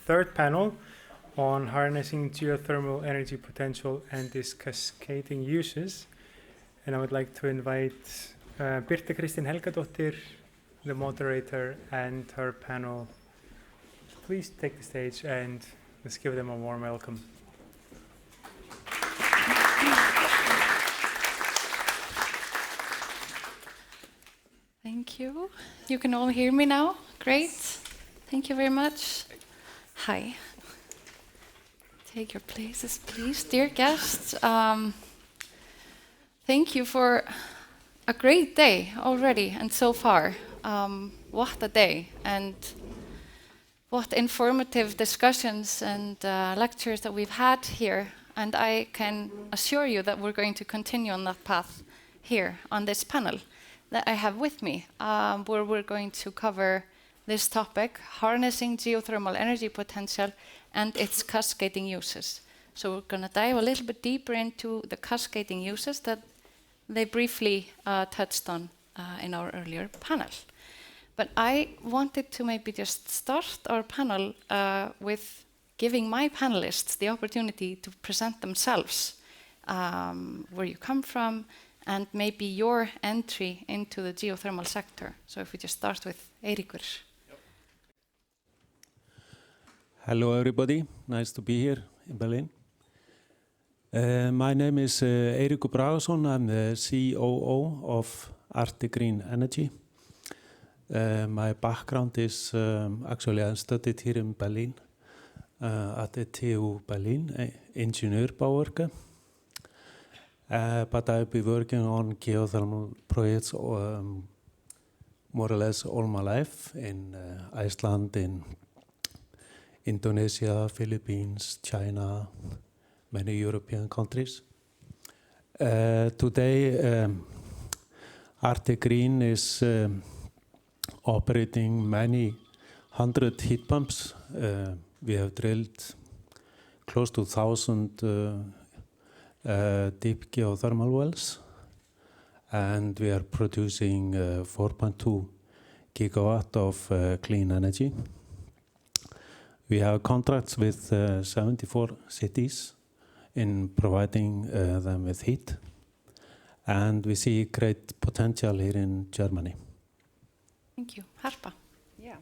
third panel on harnessing geothermal energy potential and its cascading uses. And I would like to invite Birta, Kristín, Helgadóttir, the moderator, and her panel. Please take the stage and let's give them a warm welcome. Thank you. You can all hear me now. Great. Thank you very much. Hi. Take your places, please. Dear guests, thank you for a great day already and so far. What a day, and what informative discussions and lectures that we've had here. And I can assure you that we're going to continue on that path here on this panel that I have with me, where we're going to cover this topic, harnessing geothermal energy potential and its cascading uses. So we're going to dive a little bit deeper into the cascading uses that they briefly touched on in our earlier panel. But I wanted to maybe just start our panel with giving my panelists the opportunity to present themselves, where you come from, and maybe your entry into the geothermal sector. So if we just start with Eiríkur. Yep. Hello everybody, nice to be here in Berlin. My name is Eiríkur Bragason. I'm the COO of Arctic Green Energy. My background is actually I studied here in Berlin at the TU Berlin, ingenieurbouwwerken. But I've been working on geothermal projects more or less all my life in Iceland, in Indonesia, Philippines, China, many European countries. Today, Arctic Green is operating many hundred heat pumps. We have drilled close to 1,000 deep geothermal wells, and we are producing 4.2 gigawatt of clean energy. We have contracts with 74 cities in providing them with heat, and we see great potential here in Germany. Thank you. Harpa. Yeah.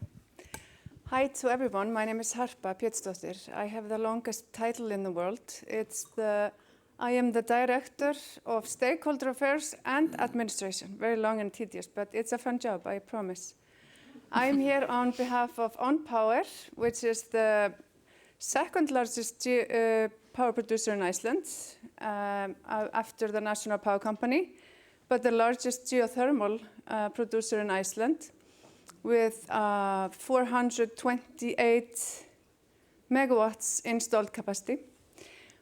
Hi to everyone. My name is Harpa Pétursdóttir. I have the longest title in the world. I am the Director of Stakeholder Affairs and Administration. Very long and tedious, but it's a fun job, I promise. I'm here on behalf of OnPower, which is the second largest power producer in Iceland, after the National Power Company, but the largest geothermal producer in Iceland, with 428 megawatts installed capacity.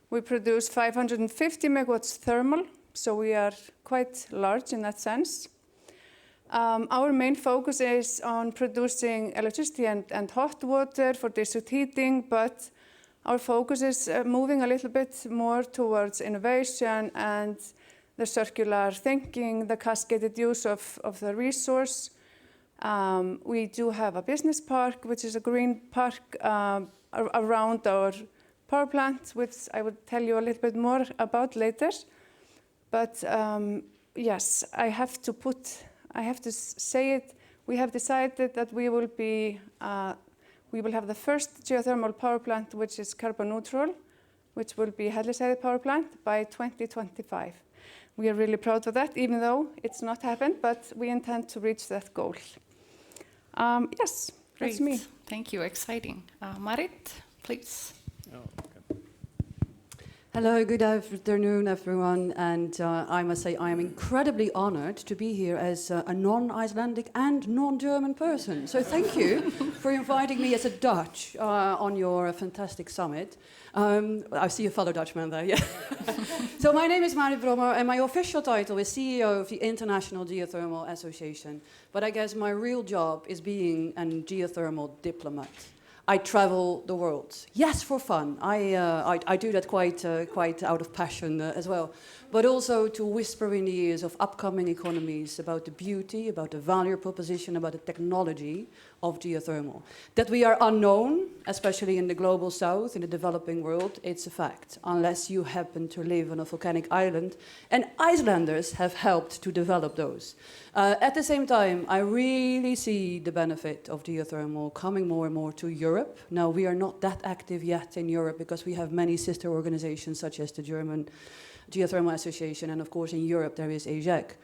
We produce 550 megawatts thermal, so we are quite large in that sense. Our main focus is on producing electricity and hot water for district heating, but our focus is moving a little bit more towards innovation and the circular thinking, the cascaded use of the resource. We do have a business park, which is a green park around our power plant, which I will tell you a little bit more about later. But yes, I have to say it. We have decided that we will have the first geothermal power plant which is carbon neutral, which will be Hellisheiði power plant by 2025. We are really proud of that, even though it's not happened, but we intend to reach that goal. Yes, Great. That's me. Thank you. Exciting. Marit, please. Oh, okay. Hello, good afternoon, everyone. And I must say I am incredibly honored to be here as a non-Icelandic and non-German person. So thank you for inviting me as a Dutch on your fantastic summit. I see a fellow Dutchman there, yeah. So my name is Marit Brommer, and my official title is CEO of the International Geothermal Association. But I guess my real job is being a geothermal diplomat. I travel the world. Yes, for fun. I do that quite out of passion as well. But also to whisper in the ears of upcoming economies about the beauty, about the value proposition, about the technology of geothermal. That we are unknown, especially in the global south, in the developing world, it's a fact. Unless you happen to live on a volcanic island. And Icelanders have helped to develop those. At the same time, I really see the benefit of geothermal coming more and more to Europe. Now, we are not that active yet in Europe because we have many sister organizations such as the German Geothermal Association, and of course in Europe there is AGEC.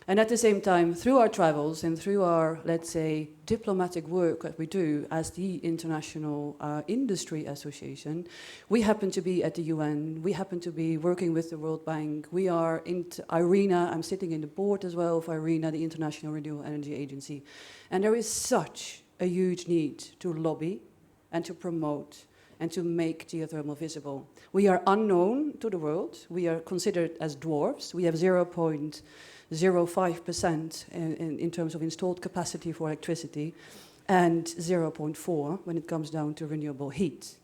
And at the same time, through our travels and through our, let's say, diplomatic work that we do as the International Industry Association, we happen to be at the UN, we happen to be working with the World Bank, we are in IRENA, I'm sitting in the board as well of IRENA, the International Renewable Energy Agency. And there is such a huge need to lobby and to promote and to make geothermal visible. We are unknown to the world, we are considered as dwarfs, we have 0.05% in terms of installed capacity for electricity, and 0.4 when it comes down to renewable heat.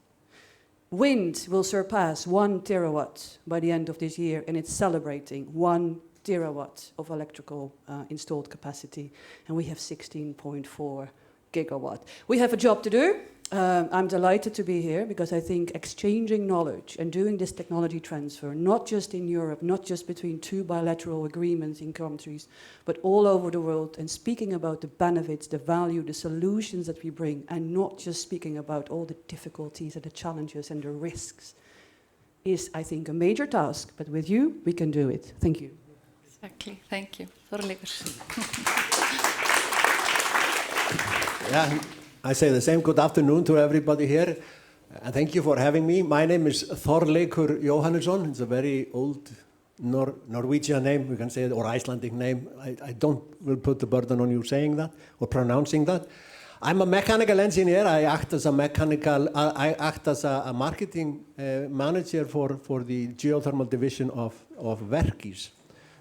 Wind will surpass 1 terawatt by the end of this year, and it's celebrating 1 terawatt of electrical installed capacity, and we have 16.4 gigawatt. We have a job to do. I'm delighted to be here because I think exchanging knowledge and doing this technology transfer, not just in Europe, not just between two bilateral agreements in countries, but all over the world, and speaking about the benefits, the value, the solutions that we bring, and not just speaking about all the difficulties and the challenges and the risks, is, I think, a major task. But with you, we can do it. Thank you. Exactly. Thank you. Þorleikur. Yeah. I say the same. Good afternoon to everybody here, and thank you for having me. My name is Þorleikur Jóhannesson. It's a very old Norwegian name, we can say it, or Icelandic name. I will put the burden on you saying that or pronouncing that. I'm a mechanical engineer. I act as a marketing manager for the geothermal division of Verkís.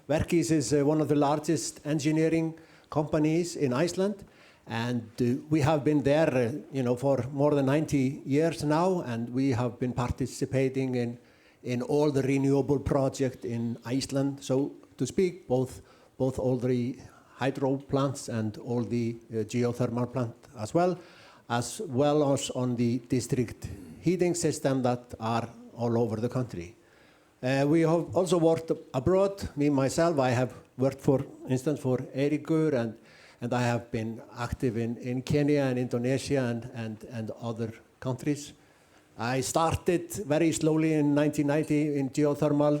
Verkís is one of the largest engineering companies in Iceland. And we have been there, for more than 90 years now, and we have been participating in all the renewable projects in Iceland, so to speak, both all the hydro plants and all the geothermal plant as well as on the district heating system that are all over the country. We have also worked abroad. Me myself, I have worked for instance for Eiríkur, and I have been active in Kenya and Indonesia and other countries. I started very slowly in 1990 in geothermal,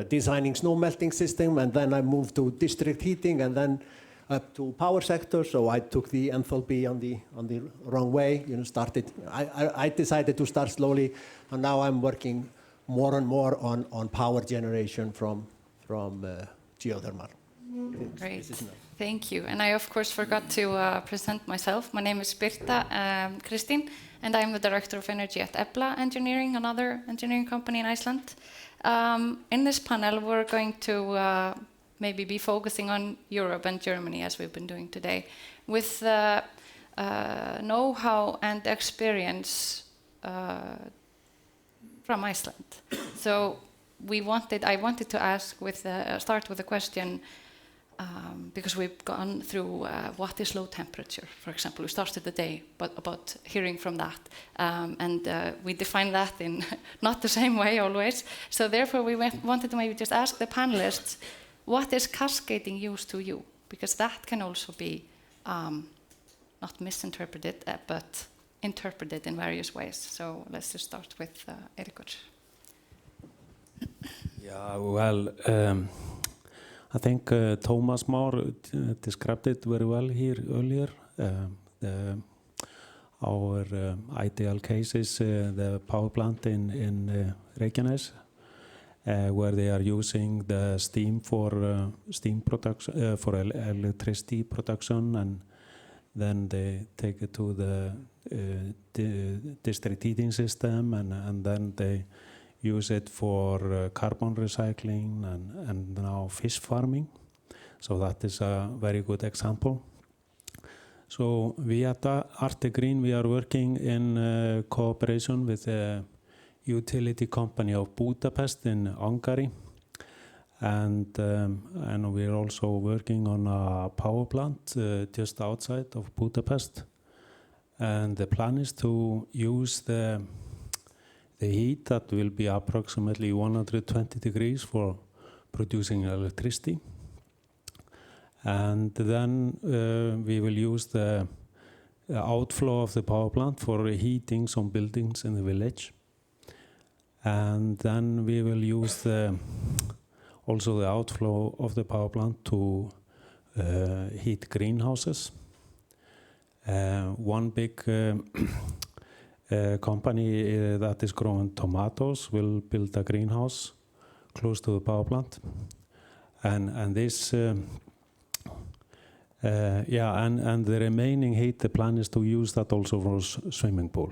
designing snow melting system, and then I moved to district heating and then up to power sector. So I took the enthalpy on the wrong way. I decided to start slowly, and now I'm working more and more on power generation from geothermal. Great. Thank you. And I, of course, forgot to present myself. My name is Birta Kristín, and I'm the Director of Energy at EFLA Engineering, another engineering company in Iceland. In this panel, we're going to maybe be focusing on Europe and Germany, as we've been doing today, with know-how and experience from Iceland. So I wanted to ask start with a question. Because we've gone through what is low temperature, for example. We started the day about hearing from that. And we define that in not the same way always. So therefore we wanted to maybe just ask the panelists, what is cascading used to you? Because that can also be not misinterpreted, but interpreted in various ways. So let's just start with Eiríkur. Yeah, well, I think Thomas More described it very well here earlier. Our ideal case is the power plant in Reykjanes, where they are using the steam for steam production, for electricity production, and then they take it to the district heating system, and then they use it for carbon recycling and now fish farming. So that is a very good example. So we at Arte Green, we are working in cooperation with a utility company of Budapest in Hungary. And we're also working on a power plant just outside of Budapest. And the plan is to use the heat that will be approximately 120 degrees for producing electricity. And then we will use the outflow of the power plant for heating some buildings in the village. And then we will use also the outflow of the power plant to heat greenhouses. One big company that is growing tomatoes will build a greenhouse close to the power plant. And this, and the remaining heat, the plan is to use that also for swimming pool.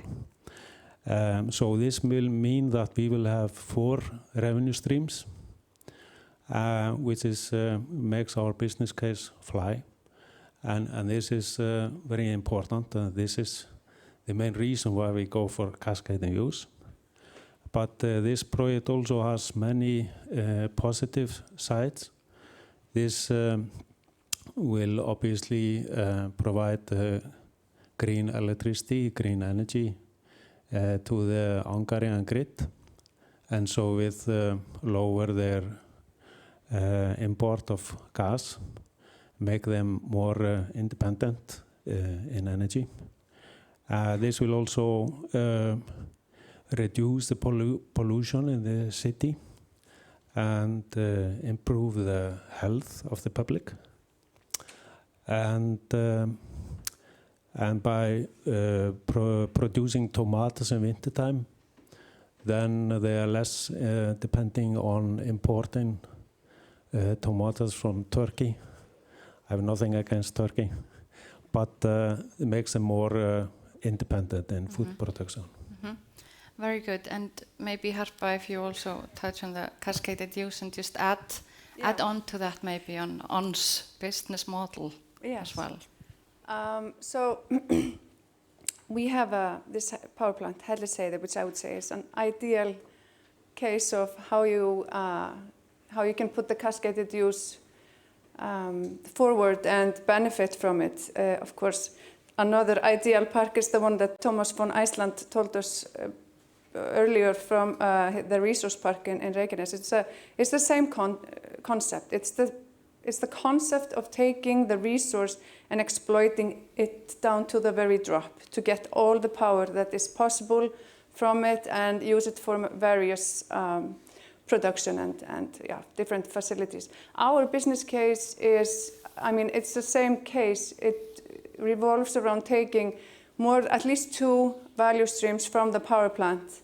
So this will mean that we will have 4 revenue streams, which is makes our business case fly. And this is very important. This is the main reason why we go for cascading use. But this project also has many positive sides. This will obviously provide green electricity, green energy to the Hungarian grid, and so with lower their import of gas, make them more independent in energy. This will also reduce the pollution in the city and improve the health of the public. And by producing tomatoes in wintertime, then they are less depending on importing tomatoes from Turkey. I have nothing against Turkey, but it makes them more independent in food production. Very good. And maybe Harpa, if you also touch on the cascaded use and just add on to that maybe on ON's business model as well. So we have this power plant, Helgadóttir, which I would say is an ideal case of how you can put the cascaded use forward and benefit from it. Of course, another ideal park is the one that Thomas von Iceland told us earlier from the resource park in Reykjanes. It's the same concept. It's the concept of taking the resource and exploiting it down to the very drop to get all the power that is possible from it and use it for various production and different facilities. Our business case is, it's the same case. It revolves around taking at least 2 value streams from the power plant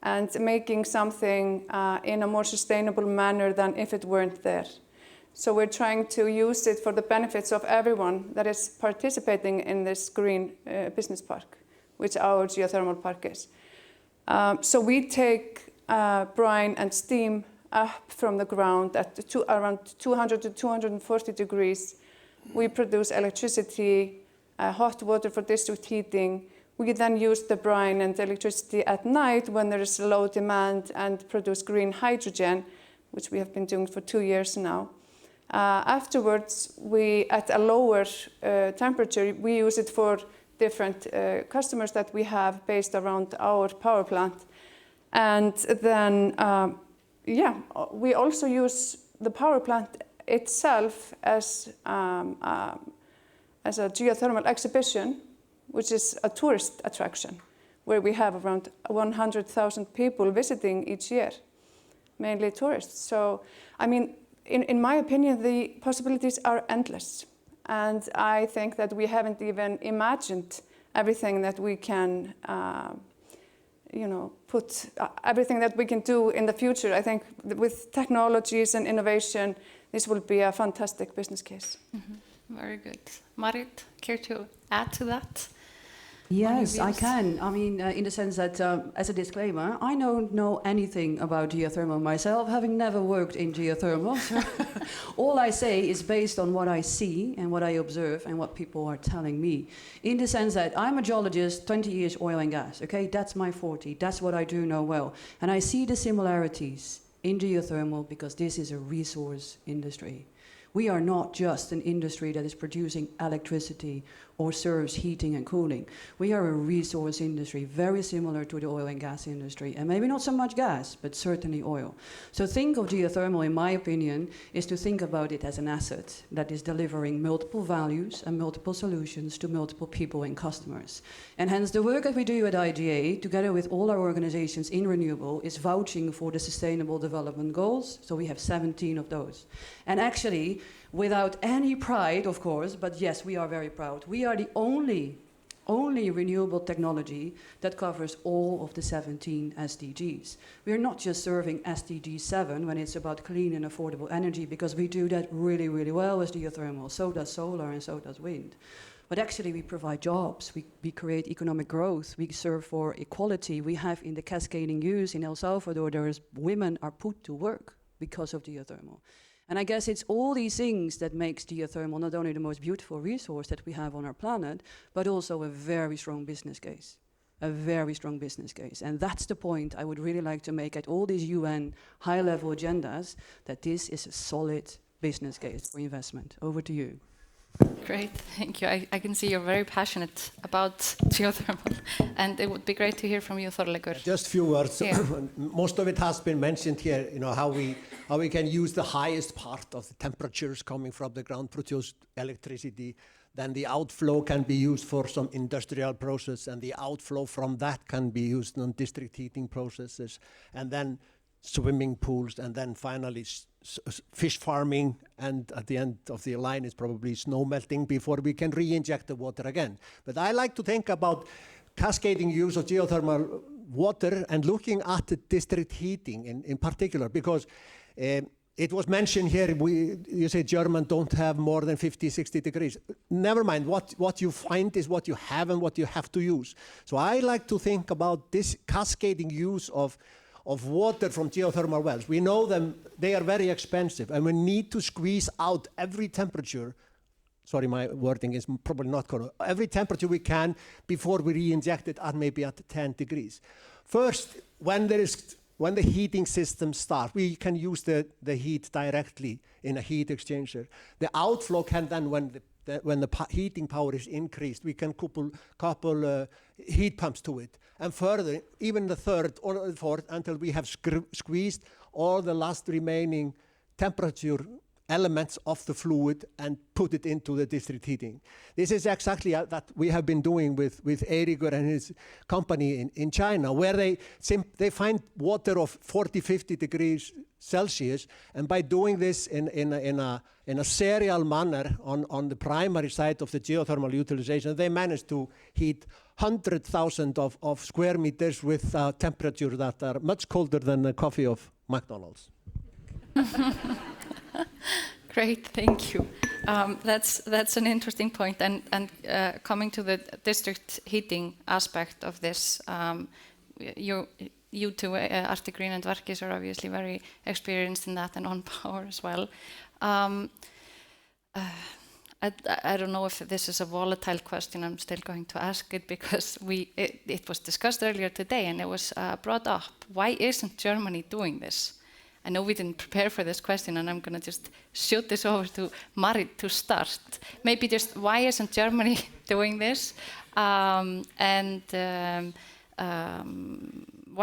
and making something in a more sustainable manner than if it weren't there. So we're trying to use it for the benefits of everyone that is participating in this green business park, which our geothermal park is. So we take brine and steam up from the ground at around 200 to 240 degrees. We produce electricity, hot water for district heating. We then use the brine and electricity at night when there is low demand and produce green hydrogen, which we have been doing for 2 years now. Afterwards, at a lower temperature, we use it for different customers that we have based around our power plant. And then, we also use the power plant itself as a geothermal exhibition, which is a tourist attraction, where we have around 100,000 people visiting each year, mainly tourists. So, in my opinion, the possibilities are endless. And I think that we haven't even imagined everything that we can, put everything that we can do in the future. I think with technologies and innovation, this will be a fantastic business case. Very good. Marit, care to add to that? Yes, I views? can. I mean, in the sense that, as a disclaimer, I don't know anything about geothermal myself, having never worked in geothermal. So all I say is based on what I see and what I observe and what people are telling me. In the sense that I'm a geologist, 20 years oil and gas, okay? That's my forte. That's what I do know well. And I see the similarities in geothermal because this is a resource industry. We are not just an industry that is producing electricity or serves heating and cooling. We are a resource industry, very similar to the oil and gas industry, and maybe not so much gas, but certainly oil. So think of geothermal, in my opinion, is to think about it as an asset that is delivering multiple values and multiple solutions to multiple people and customers. And hence the work that we do at IGA, together with all our organizations in renewable, is vouching for the Sustainable Development Goals. So we have 17 of those. And actually, without any pride, of course, but yes, we are very proud. We are the only renewable technology that covers all of the 17 SDGs. We are not just serving SDG 7 when it's about clean and affordable energy, because we do that really, really well as geothermal. So does solar and so does wind. But actually we provide jobs, we create economic growth, we serve for equality. We have in the cascading use in El Salvador, women are put to work because of geothermal. And I guess it's all these things that makes geothermal not only the most beautiful resource that we have on our planet, but also a very strong business case. A very strong business case. And that's the point I would really like to make at all these UN high-level agendas, that this is a solid business case for investment. Over to you. Great, thank you. I can see you're very passionate about geothermal, and it would be great to hear from you, Þorleikur. Just a few words. Yeah. Most of it has been mentioned here, you know, how we can use the highest part of the temperatures coming from the ground produced electricity. Then the outflow can be used for some industrial process, and the outflow from that can be used on district heating processes, and then swimming pools, and then finally fish farming, and at the end of the line is probably snow melting before we can re-inject the water again. But I like to think about cascading use of geothermal water and looking at the district heating in particular, because it was mentioned here, you say Germans don't have more than 50, 60 degrees. Never mind, what you find is what you have and what you have to use. So I like to think about this cascading use of water from geothermal wells. We know them, they are very expensive, and we need to squeeze out every temperature. Sorry, my wording is probably not correct. Every temperature we can before we re-inject it at maybe at 10 degrees. First, when the heating system starts, we can use the heat directly in a heat exchanger. The outflow can then, when the heating power is increased, we can couple heat pumps to it. And further, even the third or the fourth, until we have squeezed all the last remaining temperature elements of the fluid and put it into the district heating. This is exactly that we have been doing with Eiríkur and his company in China, where they find water of 40, 50 degrees Celsius, and by doing this in a serial manner on the primary side of the geothermal utilization, they managed to heat 100,000 of square meters with temperatures that are much colder than the coffee of McDonald's. Great, thank you. That's an interesting point, and coming to the district heating aspect of this, you two, Arctic Green and Verkís, are obviously very experienced in that and on power as well. I don't know if this is a volatile question. I'm still going to ask it because it was discussed earlier today, and it was brought up. Why isn't Germany doing this? I know we didn't prepare for this question, and I'm going to just shoot this over to Marit to start. Maybe just why isn't Germany doing this? Why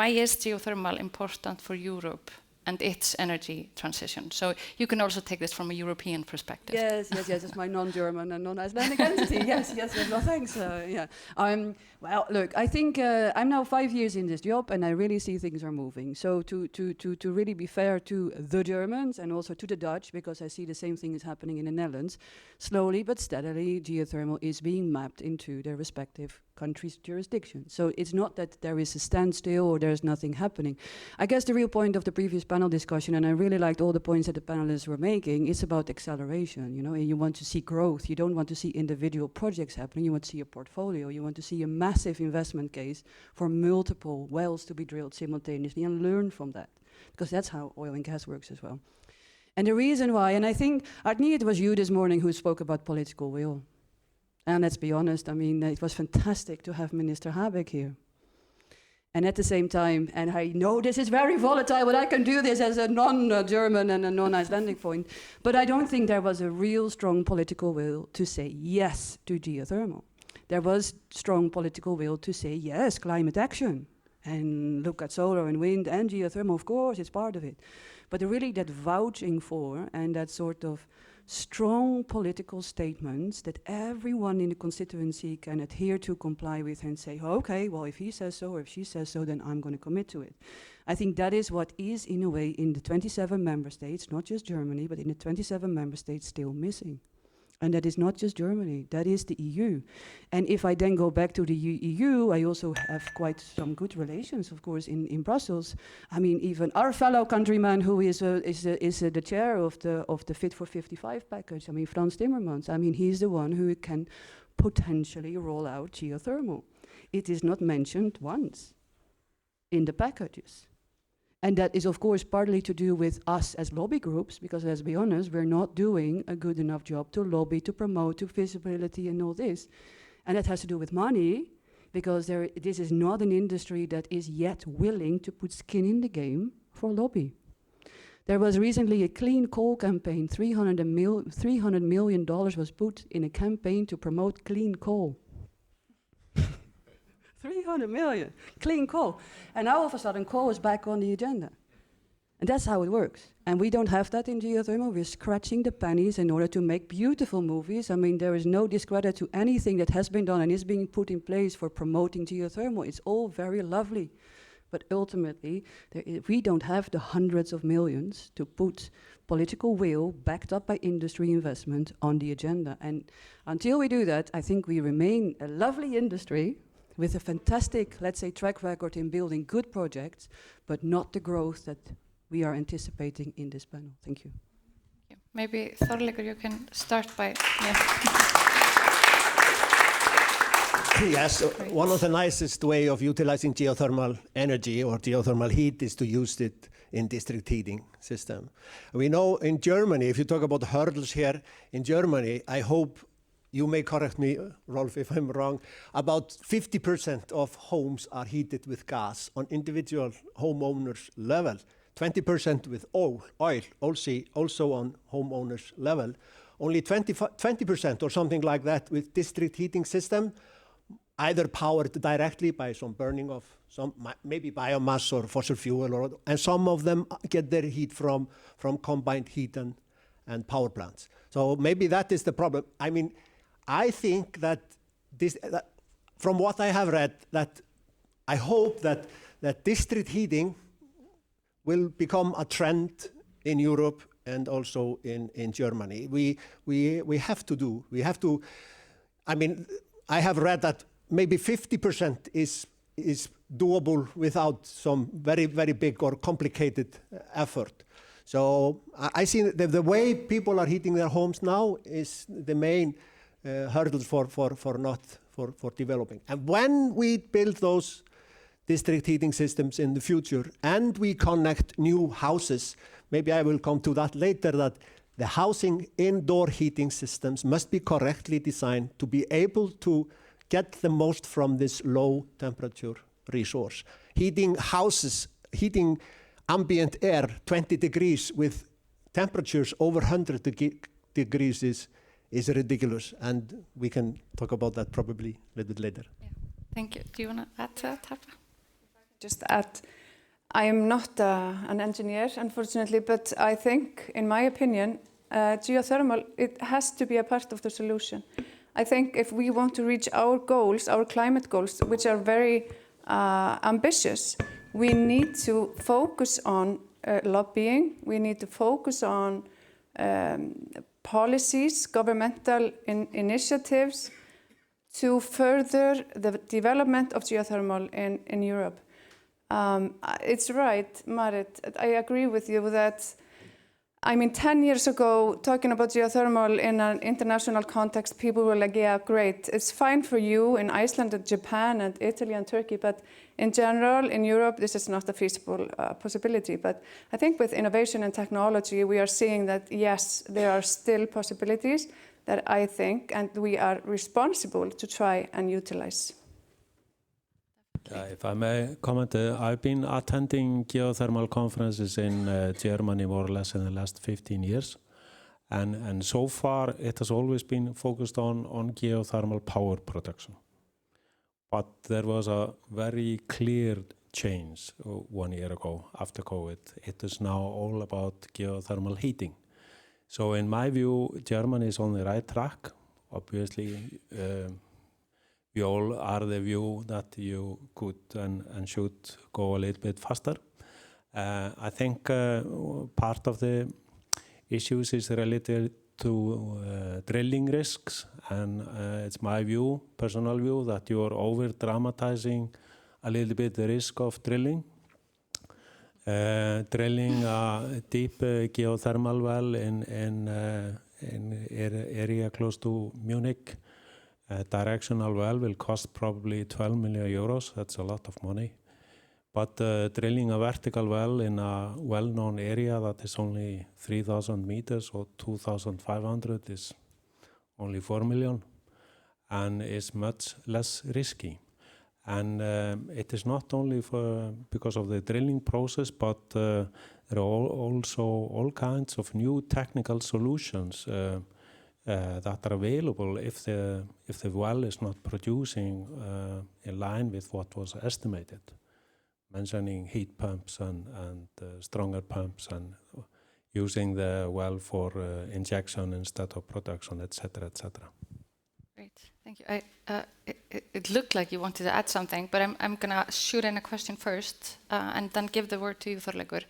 is geothermal important for Europe and its energy transition? So you can also take this from a European perspective. Yes, it's my non-German and non-Icelandic entity. Yes, well, thanks. Yeah. Well, look, I think I'm now 5 years in this job, and I really see things are moving. So to really be fair to the Germans and also to the Dutch, because I see the same thing is happening in the Netherlands, slowly but steadily, geothermal is being mapped into their respective country's jurisdiction. So it's not that there is a standstill or there's nothing happening. I guess the real point of the previous panel discussion, and I really liked all the points that the panelists were making, is about acceleration. You know, you want to see growth. You don't want to see individual projects happening. You want to see a portfolio. You want to see a massive investment case for multiple wells to be drilled simultaneously and learn from that, because that's how oil and gas works as well. And the reason why, and I think, Arnie, it was you this morning who spoke about political will. And let's be honest, I mean, it was fantastic to have Minister Habeck here. And at the same time, and I know this is very volatile, but I can do this as a non-German and a non-Icelandic point, but I don't think there was a real strong political will to say yes to geothermal. There was strong political will to say yes, climate action. And look at solar and wind and geothermal, of course, it's part of it. But really that vouching for and that sort of strong political statements that everyone in the constituency can adhere to, comply with, and say, okay, well, if he says so or if she says so, then I'm going to commit to it. I think that is what is, in a way, in the 27 member states, not just Germany, but in the 27 member states still missing. And that is not just Germany, that is the EU. And if I then go back to the EU, I also have quite some good relations, of course, in Brussels. I mean, even our fellow countryman who is the chair of the Fit for 55 package, I mean, Frans Timmermans, I mean, he's the one who can potentially roll out geothermal. It is not mentioned once in the packages. And that is, of course, partly to do with us as lobby groups, because let's be honest, we're not doing a good enough job to lobby, to promote, to visibility and all this. And that has to do with money, because this is not an industry that is yet willing to put skin in the game for lobby. There was recently a clean coal campaign, $300 million was put in a campaign to promote clean coal. 300 million, clean coal. And now all of a sudden coal is back on the agenda. And that's how it works. And we don't have that in geothermal. We're scratching the pennies in order to make beautiful movies. I mean, there is no discredit to anything that has been done and is being put in place for promoting geothermal. It's all very lovely. But ultimately, we don't have the hundreds of millions to put political will backed up by industry investment on the agenda. And until we do that, I think we remain a lovely industry with a fantastic, let's say, track record in building good projects, but not the growth that we are anticipating in this panel. Thank you. Maybe Þorleikur, you can start by. Yes, one of the nicest way of utilizing geothermal energy or geothermal heat is to use it in district heating system. We know in Germany, if you talk about hurdles here in Germany, I hope you may correct me, Rolf, if I'm wrong, about 50% of homes are heated with gas on individual homeowners level, 20% with oil also on homeowners level, only 20% or something like that with district heating system, either powered directly by some burning of some maybe biomass or fossil fuel, and some of them get their heat from combined heat and power plants. So maybe that is the problem. I mean, I think that from what I have read, that I hope that district heating will become a trend in Europe and also in Germany. We have to. I mean, I have read that maybe 50% is doable without some very, very big or complicated effort. So I see that the way people are heating their homes now is the main hurdles for developing. And when we build those district heating systems in the future and we connect new houses, maybe I will come to that later, that the housing indoor heating systems must be correctly designed to be able to get the most from this low temperature resource. Heating houses, heating ambient air 20 degrees with temperatures over 100 degrees is ridiculous, and we can talk about that probably a little bit later. Yeah. Thank you. Do you want to add to that, Harpa? Just add, I am not an engineer, unfortunately, but I think, in my opinion, geothermal, it has to be a part of the solution. I think if we want to reach our goals, our climate goals, which are very ambitious, we need to focus on lobbying, we need to focus on policies, governmental initiatives to further the development of geothermal in Europe. It's right, Marit, I agree with you that, 10 years ago, talking about geothermal in an international context, people were like, yeah, great. It's fine for you in Iceland and Japan and Italy and Turkey, but in general, in Europe, this is not a feasible possibility. But I think with innovation and technology, we are seeing that, yes, there are still possibilities that I think, and we are responsible to try and utilize. If I may comment, I've been attending geothermal conferences in Germany more or less in the last 15 years. And so far, it has always been focused on geothermal power production. But there was a very clear change 1 year ago after COVID. It is now all about geothermal heating. So in my view, Germany is on the right track. Obviously, we all are the view that you could and should go a little bit faster. I think part of the issues is related to drilling risks, and it's my view, personal view, that you are over-dramatizing a little bit the risk of drilling. Drilling a deep geothermal well in area close to Munich, directional well will cost probably 12 million euros. That's a lot of money. But drilling a vertical well in a well-known area that is only 3,000 meters or 2,500 is only 4 million and is much less risky. And it is not only because of the drilling process, but there are also all kinds of new technical solutions that are available if the well is not producing in line with what was estimated. Mentioning heat pumps and stronger pumps and using the well for injection instead of production, etc., etc. Great, thank you. It looked like you wanted to add something, but I'm going to shoot in a question first and then give the word to you, Þorleikur,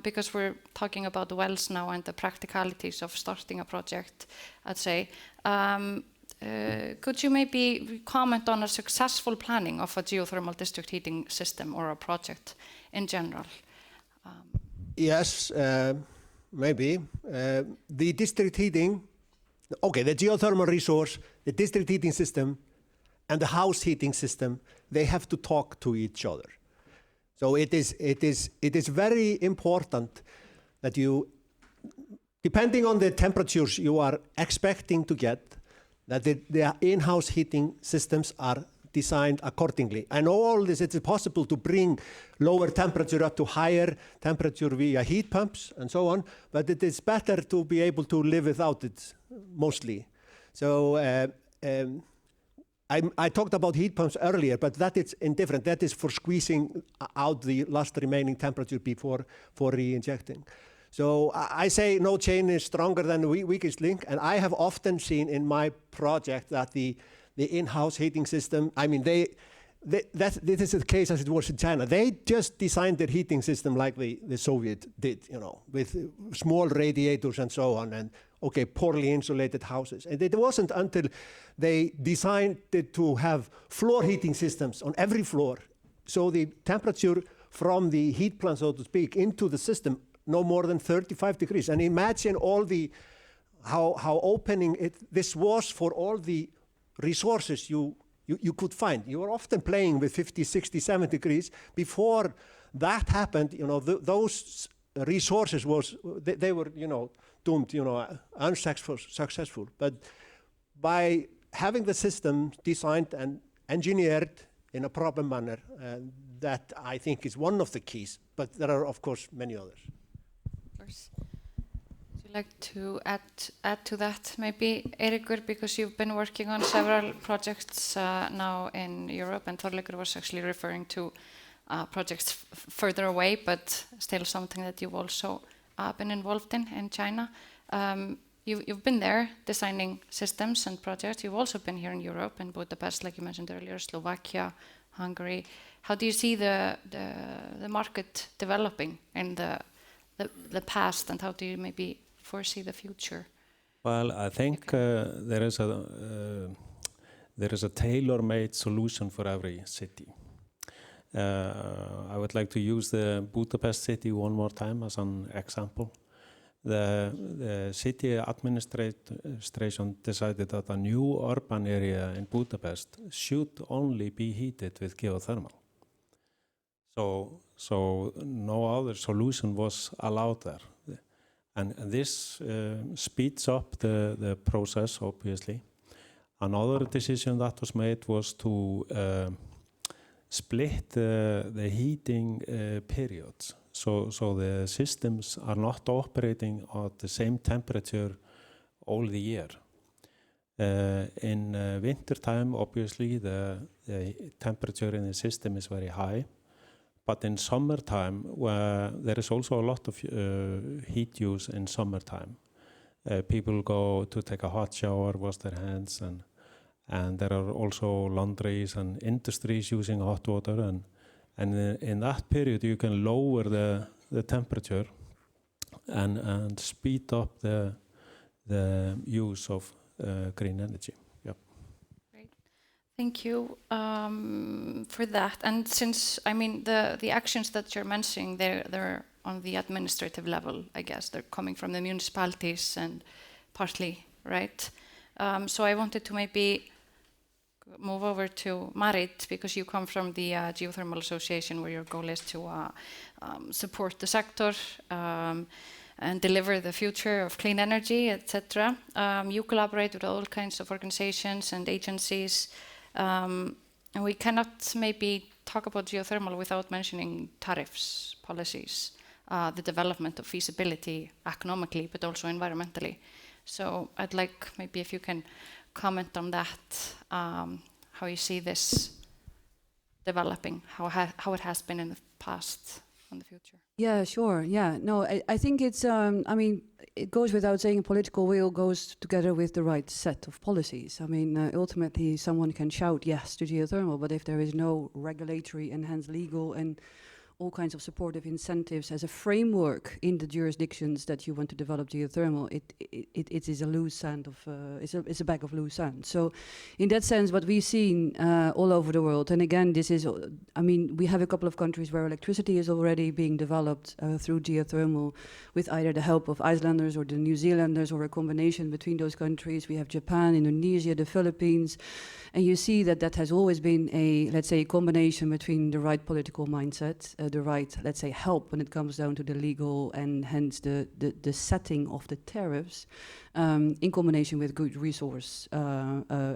because we're talking about the wells now and the practicalities of starting a project, I'd say. Could you maybe comment on a successful planning of a geothermal district heating system or a project in general? Yes, maybe. The district heating, the geothermal resource, the district heating system, and the house heating system, they have to talk to each other. So it is very important that you, depending on the temperatures you are expecting to get, that the in-house heating systems are designed accordingly. I know all this, it's possible to bring lower temperature up to higher temperature via heat pumps and so on, but it is better to be able to live without it, mostly. So I talked about heat pumps earlier, but that is indifferent. That is for squeezing out the last remaining temperature before re-injecting. So I say no chain is stronger than the weakest link, and I have often seen in my project that the in-house heating system, this is the case as it was in China. They just designed their heating system like the Soviet did, with small radiators and so on, and poorly insulated houses. And it wasn't until they designed it to have floor heating systems on every floor, so the temperature from the heat plant, so to speak, into the system no more than 35 degrees. And imagine how opening this was for all the resources you could find. You were often playing with 50, 60, 70 degrees. Before that happened, those resources they were, doomed, unsuccessful. But by having the system designed and engineered in a proper manner, that I think is one of the keys. But there are, of course, many others. Would you like to add to that, maybe, Eiríkur, because you've been working on several projects now in Europe, and Þorleikur was actually referring to projects further away, but still something that you've also been involved in China. You've been there designing systems and projects. You've also been here in Europe, in Budapest, like you mentioned earlier, Slovakia, Hungary. How do you see the market developing in the past, and how do you maybe foresee the future? Well, I think there is there is a tailor-made solution for every city. I would like to use the Budapest city one more time as an example. The city administration decided that a new urban area in Budapest should only be heated with geothermal. So no other solution was allowed there. And this speeds up the process, obviously. Another decision that was made was to split the heating periods. So the systems are not operating at the same temperature all the year. In winter time, obviously, the temperature in the system is very high. But in summertime, there is also a lot of heat use in summertime. People go to take a hot shower, wash their hands, and there are also laundries and industries using hot water. And in that period, you can lower the temperature and speed up the use of green energy. Yep. Great. Thank you for that. And since, I mean, the actions that you're mentioning, they're on the administrative level, I guess. They're coming from the municipalities and partly, right? So I wanted to maybe move over to Marit, because you come from the Geothermal Association, where your goal is to support the sector and deliver the future of clean energy, etc. You collaborate with all kinds of organizations and agencies, and we cannot maybe talk about geothermal without mentioning tariffs, policies, the development of feasibility economically, but also environmentally. So I'd like maybe if you can comment on that, how you see this developing, how it has been in the past and the future. Yeah, sure. Yeah, no, I think it's, I mean, it goes without saying, political will goes together with the right set of policies. I mean, ultimately, someone can shout yes to geothermal, but if there is no regulatory and hence legal and all kinds of supportive incentives as a framework in the jurisdictions that you want to develop geothermal, it is a loose sand of it's a bag of loose sand. So, in that sense, what we've seen all over the world, and again, this is, I mean, we have a couple of countries where electricity is already being developed through geothermal, with either the help of Icelanders or the New Zealanders or a combination between those countries. We have Japan, Indonesia, the Philippines. And you see that that has always been a, let's say, combination between the right political mindset, the right, let's say, help when it comes down to the legal and hence the setting of the tariffs, in combination with good resource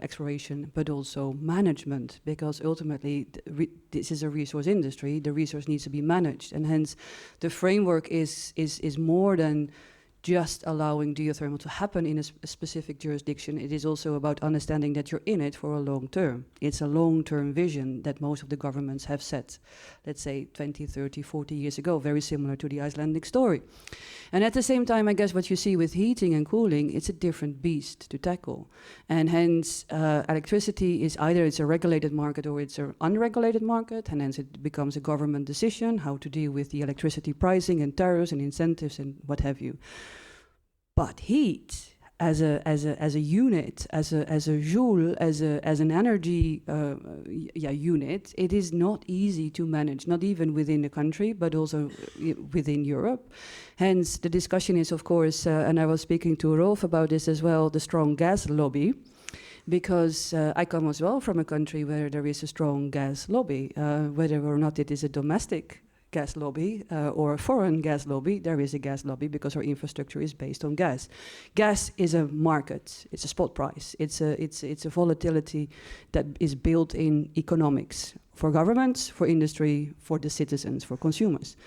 exploration, but also management, because ultimately this is a resource industry. The resource needs to be managed, and hence the framework is more than just allowing geothermal to happen in a specific jurisdiction. It is also about understanding that you're in it for a long term. It's a long-term vision that most of the governments have set, let's say 20, 30, 40 years ago, very similar to the Icelandic story. And at the same time, I guess what you see with heating and cooling, it's a different beast to tackle. And hence, electricity is either it's a regulated market or it's an unregulated market, and hence it becomes a government decision how to deal with the electricity pricing and tariffs and incentives and what have you. But heat, as a unit, as a joule, as an energy unit, it is not easy to manage, not even within the country, but also within Europe. Hence, the discussion is, of course, and I was speaking to Rolf about this as well, the strong gas lobby. Because I come as well from a country where there is a strong gas lobby, whether or not it is a domestic gas lobby or a foreign gas lobby, there is a gas lobby because our infrastructure is based on gas. Gas is a market, it's a spot price, it's a volatility that is built in economics for governments, for industry, for the citizens, for consumers.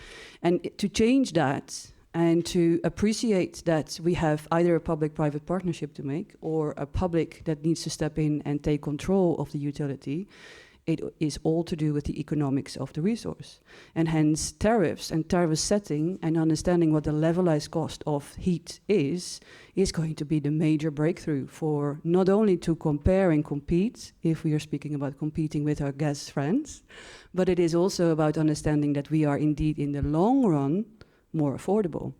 And to change that and to appreciate that we have either a public-private partnership to make or a public that needs to step in and take control of the utility, it is all to do with the economics of the resource. And hence tariffs and tariff setting and understanding what the levelized cost of heat is going to be the major breakthrough for not only to compare and compete, if we are speaking about competing with our gas friends, but it is also about understanding that we are indeed in the long run more affordable.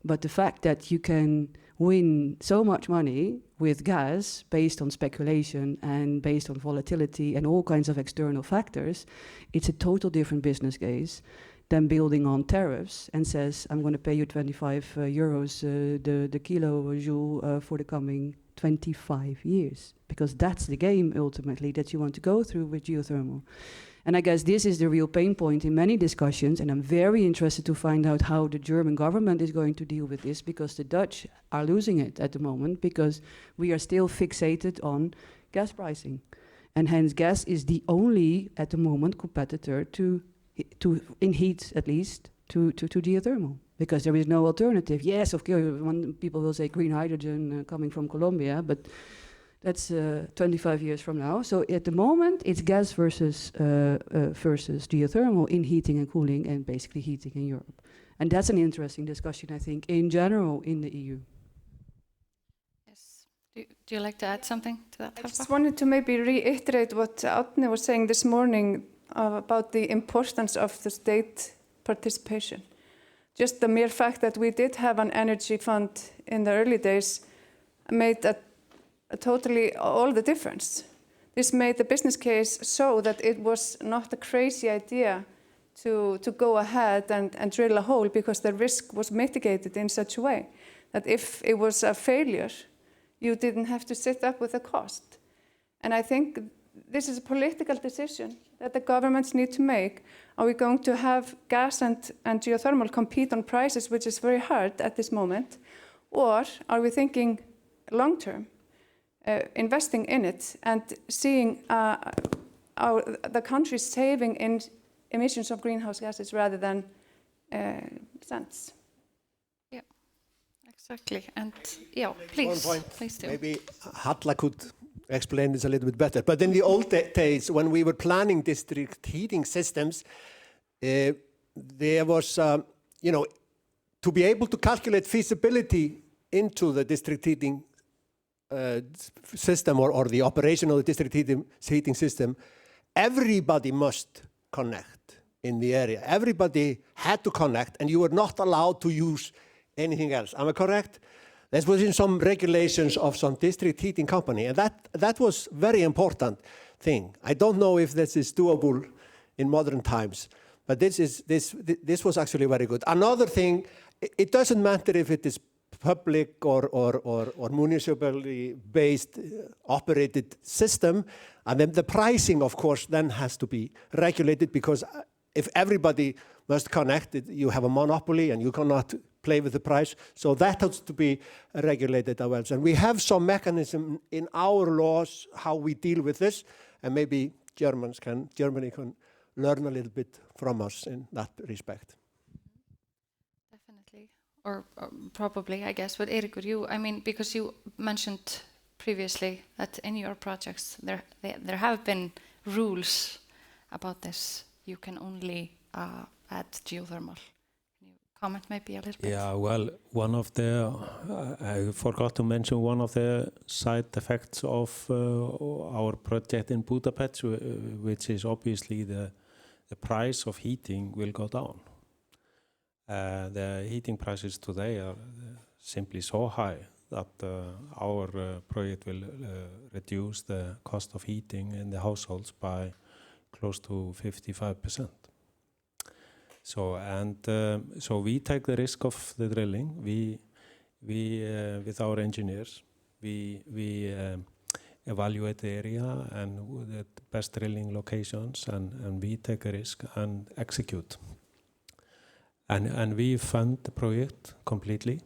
But the fact that you can, win so much money with gas based on speculation and based on volatility and all kinds of external factors, it's a total different business case than building on tariffs and says, I'm going to pay you 25 euros the kilojoule for the coming 25 years. Because that's the game, ultimately, that you want to go through with geothermal. And I guess this is the real pain point in many discussions, and I'm very interested to find out how the German government is going to deal with this, because the Dutch are losing it at the moment, because we are still fixated on gas pricing. And hence gas is the only, at the moment, competitor in heat at least, to geothermal, because there is no alternative. Yes, of course, people will say green hydrogen coming from Colombia, but that's 25 years from now. So at the moment, it's gas versus geothermal in heating and cooling, and basically heating in Europe. And that's an interesting discussion, I think, in general in the EU. Yes. Do you like to add something to that? I just wanted to maybe reiterate what Árni was saying this morning about the importance of the state participation. Just the mere fact that we did have an energy fund in the early days made totally all the difference. This made the business case so that it was not a crazy idea to go ahead and drill a hole, because the risk was mitigated in such a way that if it was a failure, you didn't have to sit up with the cost. And I think this is a political decision that the governments need to make. Are we going to have gas and geothermal compete on prices, which is very hard at this moment? Or are we thinking long term, investing in it and seeing the country saving in emissions of greenhouse gases rather than cents? Yeah, exactly. And yeah, please, one point, please do. Maybe Halla could explain this a little bit better. But in the old days, when we were planning district heating systems, there was, to be able to calculate feasibility into the district heating system or the operation of the district heating system, everybody must connect in the area. Everybody had to connect, and you were not allowed to use anything else. Am I correct? This was in some regulations of some district heating company, and that was very important thing. I don't know if this is doable in modern times, but this was actually very good. Another thing, it doesn't matter if it is public or municipally based operated system, and then the pricing, of course, then has to be regulated, because if everybody must connect, you have a monopoly and you cannot play with the price. So that has to be regulated as well. And we have some mechanism in our laws how we deal with this, and maybe Germany can learn a little bit from us in that respect. Definitely, or probably, I guess. But Eiríkur, because you mentioned previously that in your projects there have been rules about this. You can only add geothermal. Can you comment maybe a little bit? Yeah, well, I forgot to mention one of the side effects of our project in Budapest, which is obviously the price of heating will go down. The heating prices today are simply so high that our project will reduce the cost of heating in the households by close to 55%. So we take the risk of the drilling. We with our engineers, we evaluate the area and the best drilling locations, and we take a risk and execute. And we fund the project completely,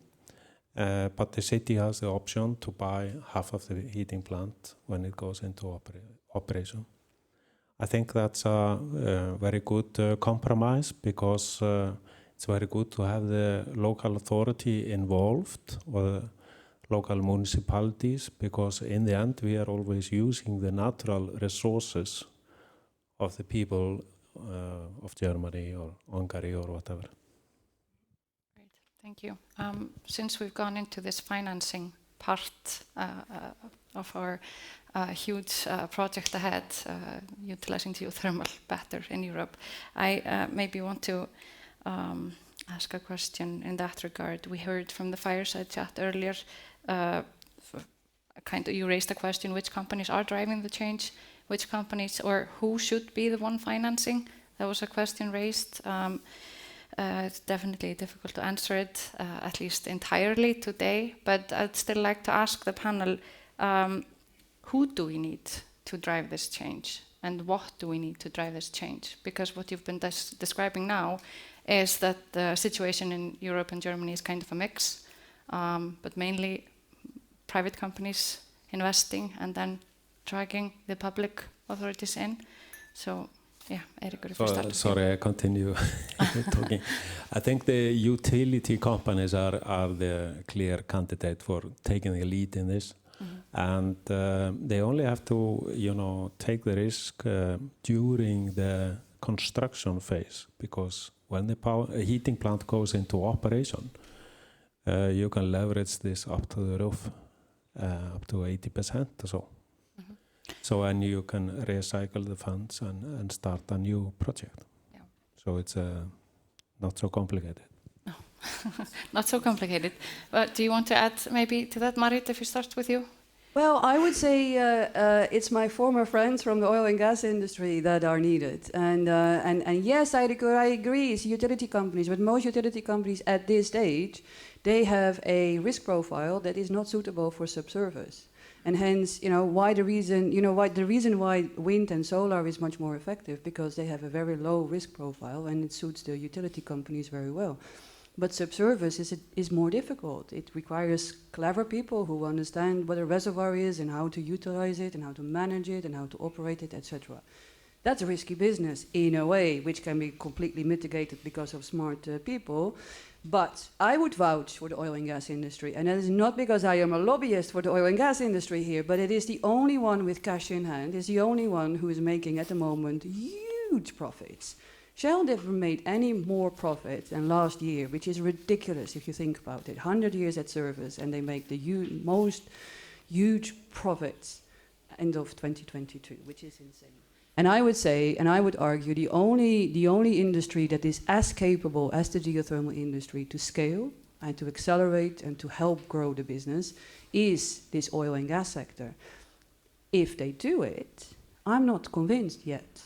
but the city has the option to buy half of the heating plant when it goes into operation. I think that's a very good compromise, because it's very good to have the local authority involved, or local municipalities, because in the end we are always using the natural resources of the people of Germany or Hungary or whatever. Great, thank you. Since we've gone into this financing part of our huge project ahead, utilizing geothermal better in Europe, I maybe want to ask a question in that regard. We heard from the fireside chat earlier, you raised a question, which companies are driving the change, which companies or who should be the one financing? That was a question raised. It's definitely difficult to answer it, at least entirely today, but I'd still like to ask the panel, who do we need to drive this change? And what do we need to drive this change? Because what you've been describing now is that the situation in Europe and Germany is kind of a mix, but mainly private companies investing and then dragging the public authorities in. So, yeah, Eiríkur, if you start. Sorry, I continue talking. I think the utility companies are the clear candidate for taking the lead in this. And they only have to, take the risk during the construction phase, because when the heating plant goes into operation, you can leverage this up to the roof, up to 80% or so. So, and you can recycle the funds and start a new project. Yeah. So it's not so complicated. No, not so complicated. But do you want to add maybe to that, Marit, if we start with you? Well, I would say it's my former friends from the oil and gas industry that are needed. And yes, Eiríkur, I agree, it's utility companies, but most utility companies at this stage, they have a risk profile that is not suitable for subsurface. And hence, the reason why wind and solar is much more effective, because they have a very low risk profile and it suits the utility companies very well. But subsurface is more difficult. It requires clever people who understand what a reservoir is and how to utilize it and how to manage it and how to operate it, etc. That's a risky business in a way, which can be completely mitigated because of smart people. But I would vouch for the oil and gas industry, and that is not because I am a lobbyist for the oil and gas industry here, but it is the only one with cash in hand, is the only one who is making at the moment huge profits. Shell never made any more profit than last year, which is ridiculous if you think about it. 100 years at service, and they make the most huge profits end of 2022, which is insane. And I would say, and I would argue, the only industry that is as capable as the geothermal industry to scale and to accelerate and to help grow the business is this oil and gas sector. If they do it, I'm not convinced yet.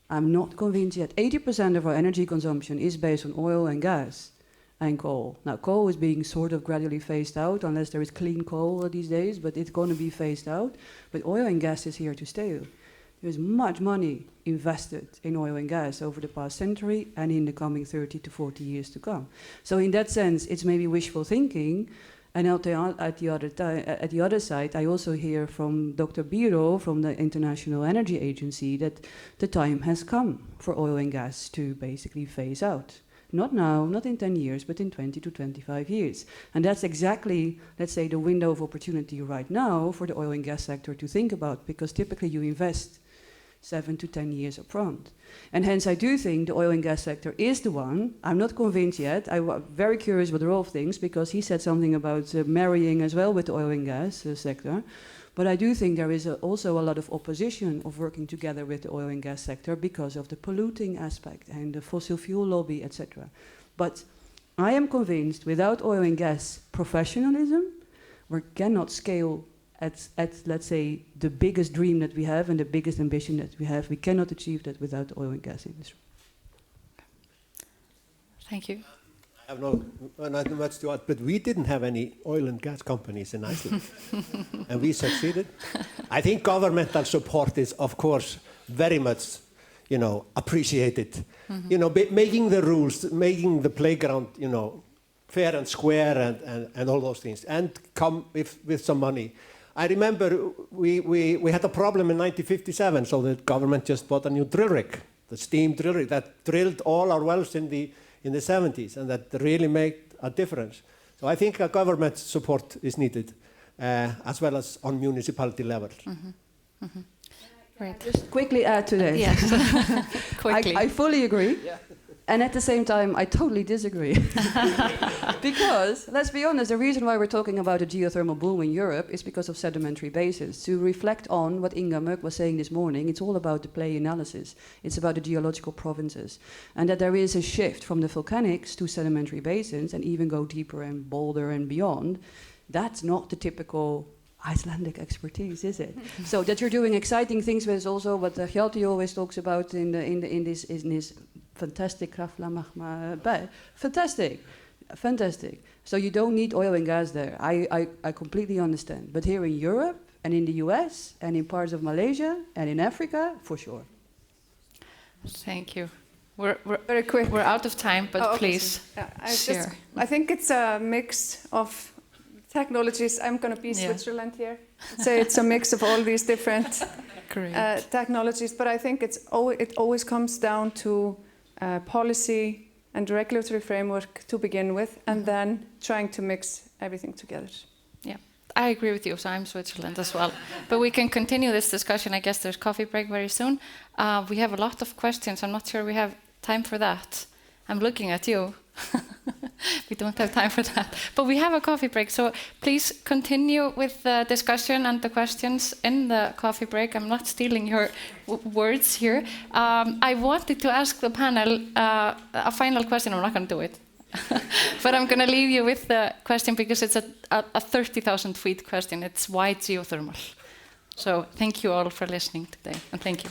I'm not convinced yet. 80% of our energy consumption is based on oil and gas and coal. Now, coal is being sort of gradually phased out, unless there is clean coal these days, but it's going to be phased out. But oil and gas is here to stay. There's much money invested in oil and gas over the past century and in the coming 30 to 40 years to come. So in that sense, it's maybe wishful thinking. And at the other side, I also hear from Dr. Biro from the International Energy Agency that the time has come for oil and gas to basically phase out. Not now, not in 10 years, but in 20 to 25 years. And that's exactly, let's say, the window of opportunity right now for the oil and gas sector to think about, because typically you invest 7 to 10 years upfront. And hence I do think the oil and gas sector is the one. I'm not convinced yet. I'm very curious what Rolf thinks, because he said something about marrying as well with the oil and gas sector. But I do think there is also a lot of opposition of working together with the oil and gas sector because of the polluting aspect and the fossil fuel lobby, etc. But I am convinced without oil and gas professionalism, we cannot scale at, let's say, the biggest dream that we have and the biggest ambition that we have. We cannot achieve that without the oil and gas industry. Thank you. I have not much to add, but we didn't have any oil and gas companies in Iceland, and we succeeded. I think governmental support is, of course, very much, appreciated. Making the rules, making the playground, fair and square, and all those things, and come with some money. I remember we had a problem in 1957, so the government just bought a new drill rig, the steam drill rig that drilled all our wells in the 70s, and that really made a difference. So I think a government support is needed, as well as on municipality level. Right. Just quickly add to this. Yes. Quickly. I fully agree. Yeah. And at the same time, I totally disagree. Because, let's be honest, the reason why we're talking about a geothermal boom in Europe is because of sedimentary basins. To reflect on what Inga Mørk was saying this morning, it's all about the play analysis. It's about the geological provinces. And that there is a shift from the volcanics to sedimentary basins and even go deeper and bolder and beyond. That's not the typical Icelandic expertise, is it? So that you're doing exciting things with is also what Hjalti always talks about in this fantastic kraftlamagma. Fantastic. So you don't need oil and gas there. I completely understand. But here in Europe and in the US and in parts of Malaysia and in Africa, for sure. Thank you. We're Very quick. We're out of time, but please share. I think it's a mix of technologies. I'm going to be Switzerland here. Say it's a mix of all these different technologies, but I think it always comes down to policy and regulatory framework to begin with, and then trying to mix everything together. Yeah, I agree with you. So I'm Switzerland as well. But we can continue this discussion. I guess there's coffee break very soon. We have a lot of questions. I'm not sure we have time for that. I'm looking at you. We don't have time for that. But we have a coffee break. So please continue with the discussion and the questions in the coffee break. I'm not stealing your words here. I wanted to ask the panel a final question. I'm not going to do it. But I'm going to leave you with the question because it's a 30,000 feet question. It's why geothermal? So thank you all for listening today. And thank you.